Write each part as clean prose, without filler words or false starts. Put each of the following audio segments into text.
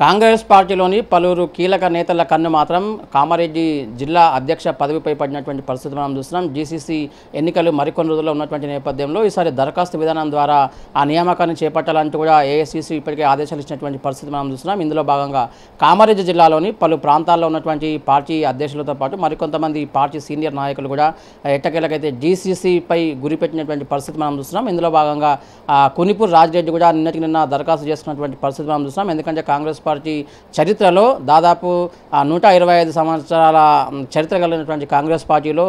కాంగ్రెస్ పార్టీలోని పలువురు కీలక నేతల కన్ను మాత్రం కామారెడ్డి జిల్లా అధ్యక్ష పదవిపై పడినటువంటి పరిస్థితి మనం చూస్తున్నాం. జీసీసీ ఎన్నికలు మరికొన్ని రోజుల్లో ఉన్నటువంటి నేపథ్యంలో ఈసారి దరఖాస్తు విధానం ద్వారా ఆ నియామకాన్ని చేపట్టాలంటూ కూడా ఏఐసీసీ ఇప్పటికే ఆదేశాలు ఇచ్చినటువంటి పరిస్థితి మనం చూస్తున్నాం. ఇందులో భాగంగా కామారెడ్డి జిల్లాలోని పలు ప్రాంతాల్లో ఉన్నటువంటి పార్టీ అధ్యక్షులతో పాటు మరికొంతమంది పార్టీ సీనియర్ నాయకులు కూడా ఎట్టకేలకైతే జీసీసీపై గురిపెట్టినటువంటి పరిస్థితి మనం చూస్తున్నాం. ఇందులో భాగంగా కునిపూర్ రాజిరెడ్డి కూడా నిన్న దరఖాస్తు చేసుకున్నటువంటి పరిస్థితి మనం చూస్తున్నాం. ఎందుకంటే కాంగ్రెస్ పార్టీ చరిత్రలో దాదాపు 125 సంవత్సరాల చరిత్ర కలిగినటువంటి కాంగ్రెస్ పార్టీలో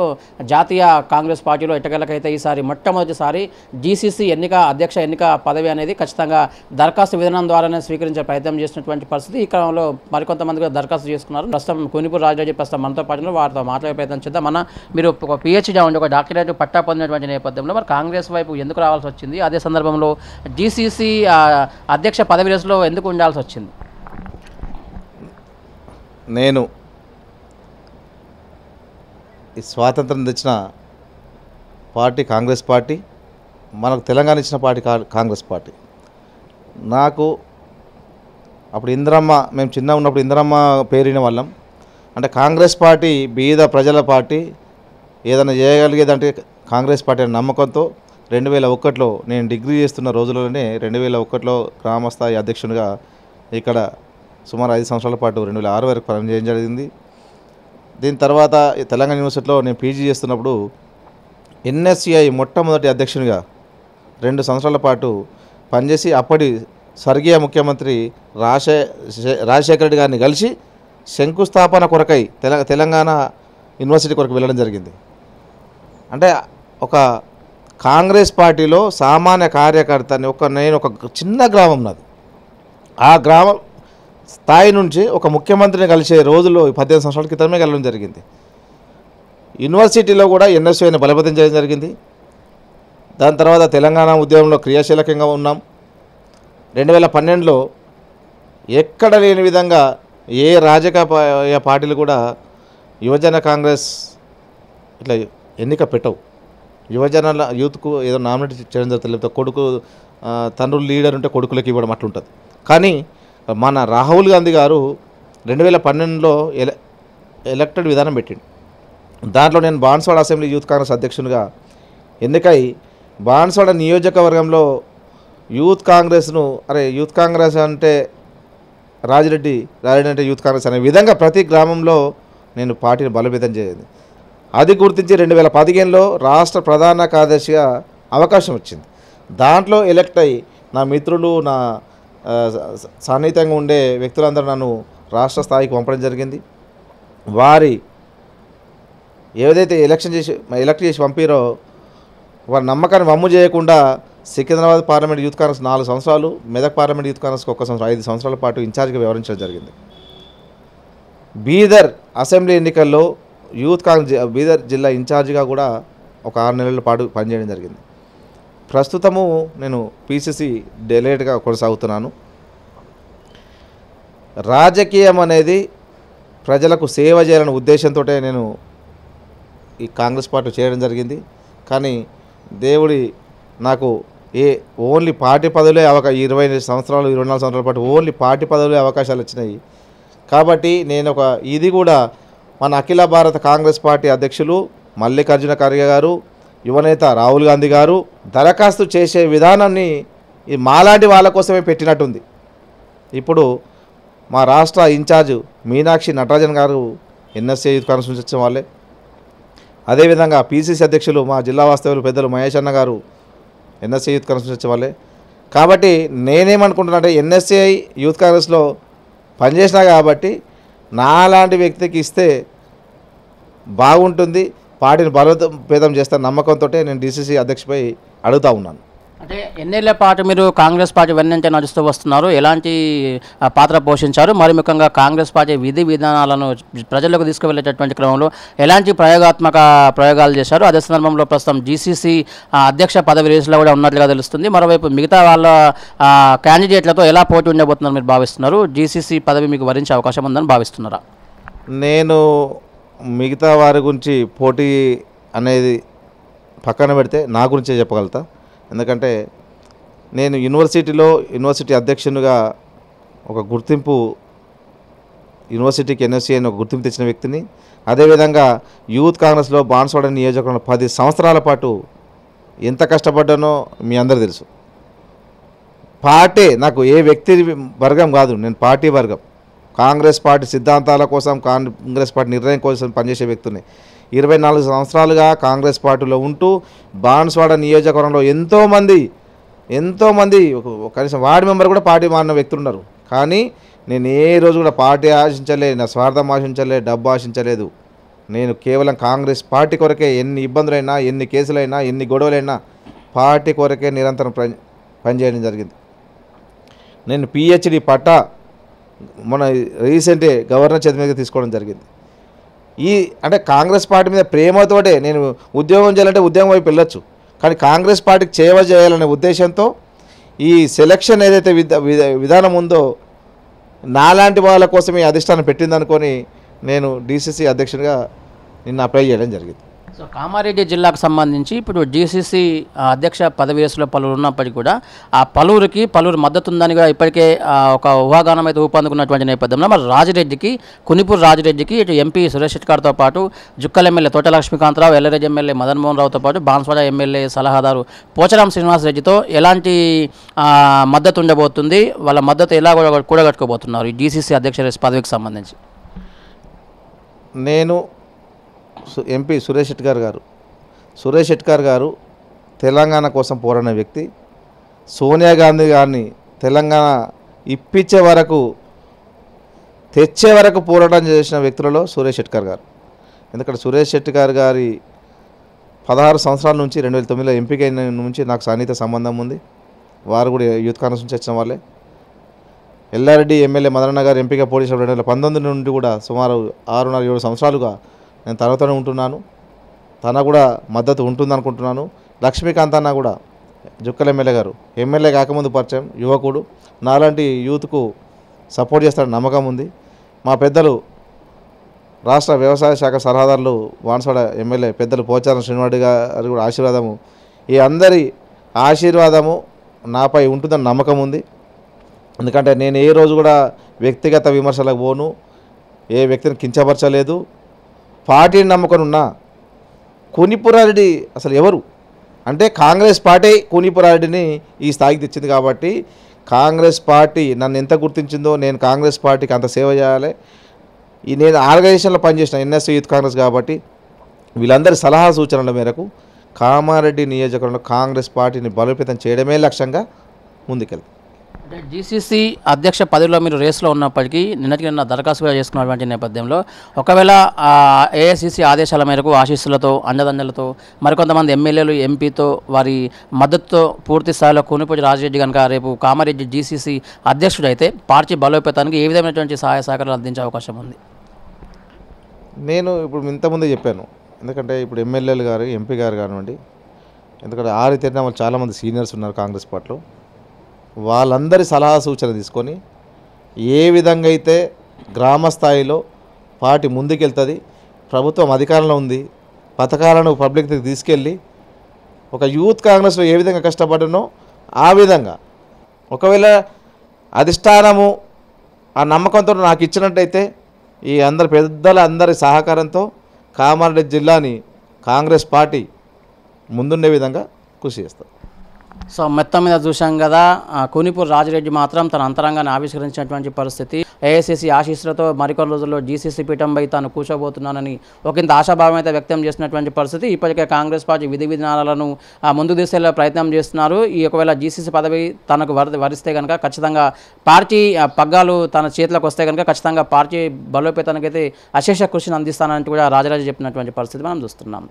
జాతీయ కాంగ్రెస్ పార్టీలో ఎట్టగలకైతే ఈసారి మొట్టమొదటిసారి జీసీసీ అధ్యక్ష ఎన్నిక పదవి అనేది ఖచ్చితంగా దరఖాస్తు విధానం ద్వారానే స్వీకరించే ప్రయత్నం చేసినటువంటి పరిస్థితి. ఈ క్రమంలో మరికొంతమంది కూడా దరఖాస్తు చేసుకున్నారు. ప్రస్తుతం కునిపూర్ రాజిరెడ్డి ప్రస్తుతం మనతో పాటు వారితో మాట్లాడే ప్రయత్నం చేద్దాం. మీరు ఒక పిహెచ్డీ ఉండి ఒక డాక్టరేట్ పట్టా పొందినటువంటి నేపథ్యంలో మరి కాంగ్రెస్ వైపు ఎందుకు రావాల్సి వచ్చింది? అదే సందర్భంలో జీసీసీ అధ్యక్ష పదవి రేసులో ఎందుకు ఉండాల్సి వచ్చింది? నేను ఈ స్వాతంత్రం తెచ్చిన పార్టీ కాంగ్రెస్ పార్టీ, మనకు తెలంగాణ ఇచ్చిన పార్టీ కాంగ్రెస్ పార్టీ. నాకు అప్పుడు ఇందిరమ్మ, మేము చిన్న ఉన్నప్పుడు ఇందిరమ్మ పేరిన వాళ్ళం. అంటే కాంగ్రెస్ పార్టీ బీద ప్రజల పార్టీ, ఏదైనా చేయగలిగేదంటే కాంగ్రెస్ పార్టీ అనే నమ్మకంతో 2001లో నేను డిగ్రీ చేస్తున్న రోజుల్లోనే 2001లో గ్రామస్థాయి అధ్యక్షునిగా ఇక్కడ సుమారు 5 సంవత్సరాల పాటు 2006 వరకు పనిచేయడం జరిగింది. దీని తర్వాత తెలంగాణ యూనివర్సిటీలో నేను పీజీ చేస్తున్నప్పుడు ఎన్ఎస్సిఐ మొట్టమొదటి అధ్యక్షునిగా 2 సంవత్సరాల పాటు పనిచేసి అప్పటి స్వర్గీయ ముఖ్యమంత్రి రాజశేఖర రెడ్డి గారిని కలిసి శంకుస్థాపన కొరకై తెలంగాణ యూనివర్సిటీ కొరకు వెళ్ళడం జరిగింది. అంటే ఒక కాంగ్రెస్ పార్టీలో సామాన్య కార్యకర్తని నేను ఒక చిన్న గ్రామం నాది, ఆ గ్రామ స్థాయి నుంచి ఒక ముఖ్యమంత్రిని కలిసే రోజుల్లో 18 సంవత్సరాల క్రితమే వెళ్ళడం జరిగింది. యూనివర్సిటీలో కూడా ఎన్ఎస్యూని బలోపేతం చేయడం జరిగింది. దాని తర్వాత తెలంగాణ ఉద్యమంలో క్రియాశీలకంగా ఉన్నాం. 2012లో ఎక్కడ లేని విధంగా ఏ రాజకీయ పార్టీలు కూడా యువజన కాంగ్రెస్ ఇట్లా ఎన్నిక పెట్టవు. యువజనాల యూత్కు ఏదో నామినేట్ చేయడం జరుగుతుంది, లేకపోతే కొడుకు తండ్రులు లీడర్ ఉంటే కొడుకులకు ఇవ్వడం అట్లుంటుంది. కానీ మన రాహుల్ గాంధీ గారు 2012లో ఎలక్టెడ్ విధానం పెట్టిండు. దాంట్లో నేను బాన్స్వాడ అసెంబ్లీ యూత్ కాంగ్రెస్ అధ్యక్షునిగా ఎన్నికై బాన్స్వాడ నియోజకవర్గంలో యూత్ కాంగ్రెస్ అంటే రాజిరెడ్డి అంటే యూత్ కాంగ్రెస్ అనే విధంగా ప్రతి గ్రామంలో నేను పార్టీని బలోపేతం చేయండి. అది గుర్తించి 2015లో రాష్ట్ర ప్రధాన కార్యదర్శిగా అవకాశం వచ్చింది. దాంట్లో ఎలక్ట్ అయ్యి నా మిత్రులు, నా సన్నిహితంగా ఉండే వ్యక్తులందరూ నన్ను రాష్ట్ర స్థాయికి పంపడం జరిగింది. వారి ఏదైతే ఎలక్ట్ చేసి పంపిరో వారి నమ్మకాన్ని వమ్ము చేయకుండా సికింద్రాబాద్ పార్లమెంట్ యూత్ కాంగ్రెస్ 4 సంవత్సరాలు, మెదక్ పార్లమెంట్ యూత్ కాంగ్రెస్కి 1 సంవత్సరం, 5 సంవత్సరాల పాటు ఇన్ఛార్జ్గా వ్యవహరించడం జరిగింది. బీదర్ అసెంబ్లీ ఎన్నికల్లో బీదర్ జిల్లా ఇన్ఛార్జిగా కూడా ఒక 6 నెలల పాటు పనిచేయడం జరిగింది. ప్రస్తుతము నేను పిసిసి డెలిగేట్గా కొనసాగుతున్నాను. రాజకీయం అనేది ప్రజలకు సేవ చేయాలనే ఉద్దేశంతో నేను ఈ కాంగ్రెస్ పార్టీ చేయడం జరిగింది. కానీ దేవుడి నాకు ఓన్లీ పార్టీ పదవులే 24 సంవత్సరాల పాటు ఓన్లీ పార్టీ పదవులే అవకాశాలు వచ్చినాయి. కాబట్టి నేను ఇది కూడా మన అఖిల భారత కాంగ్రెస్ పార్టీ అధ్యక్షులు మల్లికార్జున ఖర్గే గారు, యువనేత రాహుల్ గాంధీ గారు దరఖాస్తు చేసే విధానాన్ని ఈ మాలాంటి వాళ్ళ కోసమే పెట్టినట్టుంది. ఇప్పుడు మా రాష్ట్ర ఇన్ఛార్జ్ మీనాక్షి నటరాజన్ గారు ఎన్ఎస్ఏ యూత్ కాంగ్రెస్ నుంచి వచ్చిన వాళ్ళే. అదేవిధంగా పిసిసి అధ్యక్షులు మా జిల్లా వాస్తవ్యులు పెద్దలు మహేష్ అన్న గారు ఎన్ఎస్ఏ యూత్ కాంగ్రెస్ నుంచి వచ్చే వాళ్ళే. కాబట్టి నేనేమనుకుంటున్నా అంటే ఎన్ఎస్ఏ యూత్ కాంగ్రెస్లో పనిచేసినా కాబట్టి నాలాంటి వ్యక్తికి ఇస్తే బాగుంటుంది, పార్టీని బలోపేతం చేస్తాను నమ్మకంతో నేను డీసీసీ అధ్యక్షుపై అడుగుతూ ఉన్నాను. అంటే ఎన్నేళ్ల పాటు మీరు కాంగ్రెస్ పార్టీ వెన్నంటే నడుస్తూ వస్తున్నారు, ఎలాంటి పాత్ర పోషించారు? మరి ముఖ్యంగా కాంగ్రెస్ పార్టీ విధి విధానాలను ప్రజలకు తీసుకువెళ్ళేటటువంటి క్రమంలో ఎలాంటి ప్రయోగాలు చేశారు? అదే సందర్భంలో ప్రస్తుతం జీసీసీ అధ్యక్ష పదవి రేసులో కూడా ఉన్నట్లుగా తెలుస్తుంది. మరోవైపు మిగతా వాళ్ళ క్యాండిడేట్లతో ఎలా పోటీ ఉండబోతున్నారు మీరు భావిస్తున్నారు? జీసీసీ పదవి మీకు వరించే అవకాశం ఉందని భావిస్తున్నారా? నేను మిగతా వారి గురించి పోటీ అనేది పక్కన పెడితే నా గురించే చెప్పగలుగుతా. ఎందుకంటే నేను యూనివర్సిటీ అధ్యక్షునిగా ఒక గుర్తింపు యూనివర్సిటీకి ఎన్ఎస్సీ అని ఒక గుర్తింపు తెచ్చిన వ్యక్తిని. అదేవిధంగా యూత్ కాంగ్రెస్లో బాన్స్వాడ నియోజకవర్గంలో 10 సంవత్సరాల పాటు ఎంత కష్టపడ్డానో మీ అందరూ తెలుసు. పార్టీ నాకు ఏ వ్యక్తి వర్గం కాదు, నేను పార్టీ వర్గం. కాంగ్రెస్ పార్టీ సిద్ధాంతాల కోసం, కాంగ్రెస్ పార్టీ నిర్ణయం కోసం పనిచేసే వ్యక్తిని. 24 సంవత్సరాలుగా కాంగ్రెస్ పార్టీలో ఉంటూ బాన్స్వాడ నియోజకవర్గంలో ఎంతోమంది కనీసం వార్డు మెంబర్ కూడా పార్టీ మారిన వ్యక్తులు ఉన్నారు. కానీ నేను ఏ రోజు కూడా పార్టీ ఆశించలే, నా స్వార్థం ఆశించలే, డబ్బు ఆశించలేదు. నేను కేవలం కాంగ్రెస్ పార్టీ కొరకే ఎన్ని ఇబ్బందులైనా, ఎన్ని కేసులైనా, ఎన్ని గొడవలైనా పార్టీ కొరకే నిరంతరం పనిచేయడం జరిగింది. నేను పిహెచ్డి పట్టా మన రీసెంటే గవర్నర్ చేతి మీద తీసుకోవడం జరిగింది. అంటే కాంగ్రెస్ పార్టీ మీద ప్రేమతోటే నేను ఉద్యోగం చేయాలంటే ఉద్యోగం వైపు వెళ్ళొచ్చు, కానీ కాంగ్రెస్ పార్టీకి సేవ చేయాలనే ఉద్దేశంతో ఈ సెలక్షన్ ఏదైతే విధానం ఉందో నాలాంటి వాళ్ళ కోసమే అధిష్టానం పెట్టిందనుకొని నేను డీసీసీ అధ్యక్షుడిగా నిన్న అప్లై చేయడం జరిగింది. సో కామారెడ్డి జిల్లాకు సంబంధించి ఇప్పుడు జీసీసీ అధ్యక్ష పదవి వయసులో పలువురు ఉన్నప్పటికీ కూడా ఆ పలువురు మద్దతు ఉందని కూడా ఇప్పటికే ఒక ఊహాగానం అయితే ఊపందుకున్నటువంటి నేపథ్యంలో మరి రాజిరెడ్డికి, కునిపూర్ రాజిరెడ్డికి ఇటు ఎంపీ సురేష్ షెట్కార్తో పాటు జుక్కల్ ఎమ్మెల్యే తోట లక్ష్మీకాంతరావు, ఎల్లరెడ్డి ఎమ్మెల్యే మదన్ మోహన్ రావుతో పాటు బాన్స్వాడ ఎమ్మెల్యే సలహాదారు పోచారం శ్రీనివాస్ రెడ్డితో ఎలాంటి మద్దతు ఉండబోతుంది, వాళ్ళ మద్దతు ఎలా కూడగట్టుకోబోతున్నారు ఈ జీసీసీ అధ్యక్ష పదవికి సంబంధించి? నేను ఎంపీ సురేష్ షెట్కార్ గారు తెలంగాణ కోసం పోరాడిన వ్యక్తి. సోనియా గాంధీ గారిని తెలంగాణ ఇప్పించే వరకు, తెచ్చే వరకు పోరాటం చేసిన వ్యక్తులలో సురేష్ షెట్కార్ గారు. ఎందుకంటే సురేష్ షెట్కార్ గారి 16 సంవత్సరాల నుంచి 2009లో ఎంపికైన నుంచి నాకు సన్నిహిత సంబంధం ఉంది. వారు కూడా యూత్ కాంగ్రెస్ నుంచి వచ్చిన వాళ్ళే. ఎల్లారెడ్డి ఎమ్మెల్యే మదనన్న గారు ఎంపీగా పోటీ చేసిన 2019 నుండి కూడా సుమారు 6.5-7 సంవత్సరాలుగా నేను తనతోనే ఉంటున్నాను. తన కూడా మద్దతు ఉంటుందనుకుంటున్నాను. లక్ష్మీకాంత్ అన్న కూడా జుక్కల్ ఎమ్మెల్యే గారు ఎమ్మెల్యే కాకముందు పరిచయం, యువకుడు, నాలాంటి యూత్కు సపోర్ట్ చేస్తాడని నమ్మకం ఉంది. మా పెద్దలు రాష్ట్ర వ్యవసాయ శాఖ సలహాదారులు బాన్స్వాడ ఎమ్మెల్యే పెద్దలు పోచారం శ్రీనివాస్ గారు కూడా ఆశీర్వాదము, ఈ అందరి ఆశీర్వాదము నాపై ఉంటుందని నమ్మకం ఉంది. ఎందుకంటే నేను ఏ రోజు కూడా వ్యక్తిగత విమర్శలకు పోను, ఏ వ్యక్తిని కించపరచలేదు. పార్టీని నమ్ముకొని ఉన్నా. కూనిపురారెడ్డి అసలు ఎవరు అంటే కాంగ్రెస్ పార్టీ కూనిపురారెడ్డిని ఈ స్థాయికి తెచ్చింది. కాబట్టి కాంగ్రెస్ పార్టీ నన్ను ఎంత గుర్తించిందో నేను కాంగ్రెస్ పార్టీకి అంత సేవ చేయాలి. నేను ఆర్గనైజేషన్లో పనిచేసిన ఎన్ఎస్సీ యూత్ కాంగ్రెస్ కాబట్టి వీళ్ళందరి సలహా సూచనల మేరకు కామారెడ్డి నియోజకవర్గంలో కాంగ్రెస్ పార్టీని బలోపేతం చేయడమే లక్ష్యంగా ముందుకెళ్తాం. అంటే జీసీసీ అధ్యక్ష పదవిలో మీరు రేసులో ఉన్నప్పటికీ నిన్నటికి నిన్న దరఖాస్తు కూడా చేసుకున్నటువంటి నేపథ్యంలో ఒకవేళ ఏఐసీసీ ఆదేశాల మేరకు ఆశీస్సులతో, అండదండలతో మరికొంతమంది ఎమ్మెల్యేలు, ఎంపీతో వారి మద్దతుతో పూర్తి స్థాయిలో కూనిపూడి రాజిరెడ్డి కనుక రేపు కామారెడ్డి జీసీసీ అధ్యక్షుడు అయితే పార్టీ బలోపేతానికి ఏ విధమైనటువంటి సహాయ సహకారాలు అందించే అవకాశం ఉంది? నేను ఇప్పుడు ఇంతకుముందే చెప్పాను. ఎందుకంటే ఇప్పుడు ఎమ్మెల్యేలు గారు, ఎంపీ గారు కానివ్వండి, ఎందుకంటే ఆరితేరిన వాళ్ళు చాలామంది సీనియర్స్ ఉన్నారు కాంగ్రెస్ పార్టీలో. వాళ్ళందరి సలహా సూచన తీసుకొని ఏ విధంగా అయితే గ్రామ స్థాయిలో పార్టీ ముందుకెళ్తుంది, ప్రభుత్వం అధికారంలో ఉంది, పథకాలను పబ్లిక్ దగ్గరికి తీసుకెళ్ళి ఒక యూత్ కాంగ్రెస్లో ఏ విధంగా కష్టపడ్డానో ఆ విధంగా ఒకవేళ అధిష్టానము ఆ నమ్మకంతో నాకు ఇచ్చినట్టయితే ఈ అందరి సహకారంతో కామారెడ్డి జిల్లాని కాంగ్రెస్ పార్టీ ముందుండే విధంగా కృషి చేస్తాం. సో మొత్తం మీద చూసాం కదా, కూనిపూర్ రాజిరెడ్డి మాత్రం తన అంతరంగాన్ని ఆవిష్కరించినటువంటి పరిస్థితి. ఏఐసీసీ ఆశీస్సులతో మరికొన్ని రోజుల్లో జీసీసీ పీఠంపై తాను కూర్చోబోతున్నానని ఒకంత ఆశాభావం అయితే వ్యక్తం చేసినటువంటి పరిస్థితి. ఇప్పటికే కాంగ్రెస్ పార్టీ విధి విధానాలను ముందుకు తీసుకెళ్లే ప్రయత్నం చేస్తున్నారు. ఈ ఒకవేళ జీసీసీ పదవి తనకు వరిస్తే కనుక ఖచ్చితంగా పార్టీ పగ్గాలు తన చేతిలోకి వస్తే కనుక ఖచ్చితంగా పార్టీ బలోపేతానికైతే అశేష కృషిని అందిస్తానంటూ కూడా రాజరాజు చెప్పినటువంటి పరిస్థితి మనం చూస్తున్నాం.